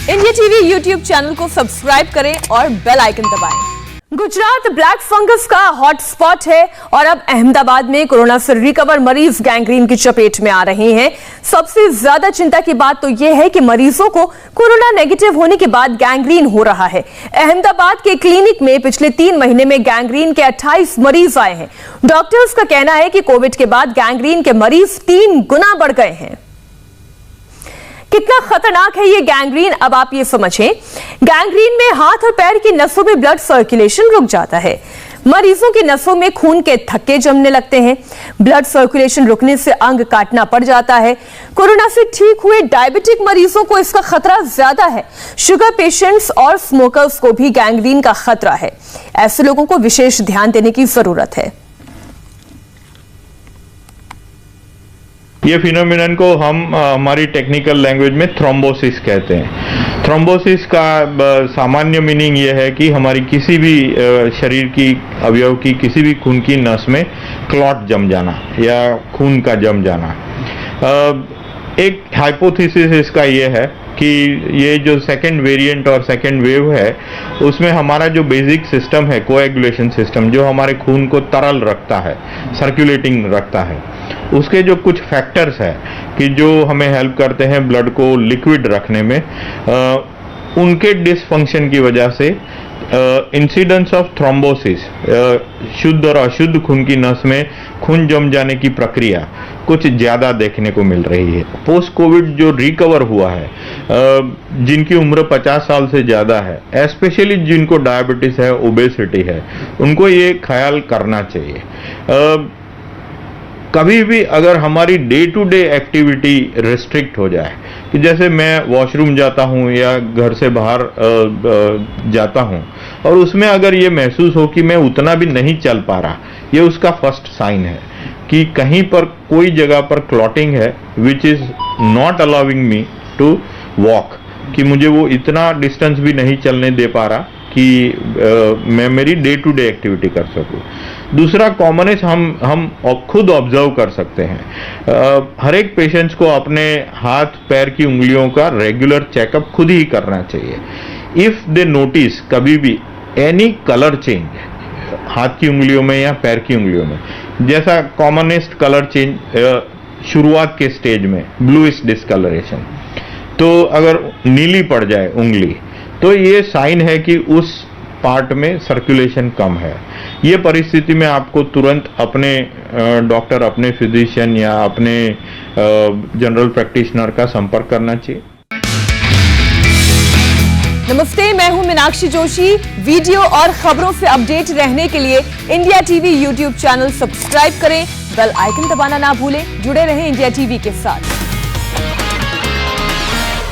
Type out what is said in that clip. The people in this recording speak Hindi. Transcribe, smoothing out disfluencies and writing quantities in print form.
इंडिया टीवी यूट्यूब चैनल को सब्सक्राइब करें और बेल आइकन दबाएं। गुजरात ब्लैक फंगस का हॉटस्पॉट है और अब अहमदाबाद में कोरोना से रिकवर मरीज गैंग्रीन की चपेट में आ रहे हैं। सबसे ज्यादा चिंता की बात तो यह है कि मरीजों को कोरोना नेगेटिव होने के बाद गैंग्रीन हो रहा है। अहमदाबाद के क्लिनिक में पिछले 3 महीने में गैंग्रीन के 28 मरीज आए हैं। डॉक्टर्स का कहना है कि कोविड के बाद गैंग्रीन के मरीज 3 गुना बढ़ गए हैं। कितना खतरनाक है ये गैंग्रीन, अब आप ये समझें। गैंग्रीन में हाथ और पैर की नसों में ब्लड सर्कुलेशन रुक जाता है। मरीजों की नसों में खून के थक्के जमने लगते हैं। ब्लड सर्कुलेशन रुकने से अंग काटना पड़ जाता है। कोरोना से ठीक हुए डायबिटिक मरीजों को इसका खतरा ज्यादा है। शुगर पेशेंट्स और स्मोकर्स को भी गैंग्रीन का खतरा है। ऐसे लोगों को विशेष ध्यान देने की जरूरत है। ये फिनोमिनन को हम हमारी टेक्निकल लैंग्वेज में थ्रोम्बोसिस कहते हैं। थ्रोम्बोसिस का सामान्य मीनिंग ये है कि हमारी किसी भी शरीर की अवयव की किसी भी खून की नस में क्लॉट जम जाना या खून का जम जाना। एक हाइपोथेसिस इसका ये है कि ये जो सेकेंड वेरिएंट और सेकेंड वेव है उसमें हमारा जो बेसिक सिस्टम है कोएगुलेशन सिस्टम, जो हमारे खून को तरल रखता है, सर्कुलेटिंग रखता है, उसके जो कुछ फैक्टर्स है कि जो हमें हेल्प करते हैं ब्लड को लिक्विड रखने में, उनके डिसफंक्शन की वजह से इंसिडेंस ऑफ थ्रोम्बोसिस, शुद्ध और अशुद्ध खून की नस में खून जम जाने की प्रक्रिया कुछ ज्यादा देखने को मिल रही है। पोस्ट कोविड जो रिकवर हुआ है, जिनकी उम्र 50 साल से ज्यादा है, स्पेशली जिनको डायबिटीज है, ओबेसिटी है, उनको ये ख्याल करना चाहिए। कभी भी अगर हमारी day to day activity restrict हो जाए, कि जैसे मैं वॉशरूम जाता हूँ या घर से बाहर जाता हूँ और उसमें अगर ये महसूस हो कि मैं उतना भी नहीं चल पा रहा, ये उसका फर्स्ट साइन है कि कहीं पर कोई जगह पर क्लॉटिंग है which is not allowing me to walk, कि मुझे वो इतना डिस्टेंस भी नहीं चलने दे पा रहा कि मैं मेरी डे टू डे एक्टिविटी कर सकूं। दूसरा कॉमनेस हम खुद ऑब्जर्व कर सकते हैं। हर एक पेशेंट्स को अपने हाथ पैर की उंगलियों का रेगुलर चेकअप खुद ही करना चाहिए। इफ दे नोटिस कभी भी एनी कलर चेंज हाथ की उंगलियों में या पैर की उंगलियों में, जैसा कॉमनेस्ट कलर चेंज शुरुआत के स्टेज में ब्लूइश डिस्कलरेशन, तो अगर नीली पड़ जाए उंगली तो ये साइन है कि उस पार्ट में सर्कुलेशन कम है। ये परिस्थिति में आपको तुरंत अपने डॉक्टर, अपने फिजिशियन या अपने जनरल प्रैक्टिशनर का संपर्क करना चाहिए। नमस्ते, मैं हूं मीनाक्षी जोशी। वीडियो और खबरों से अपडेट रहने के लिए India TV YouTube channel subscribe करें, बेल आइकन दबाना ना भूलें। जुड़े रहें इंडिया टीवी के साथ।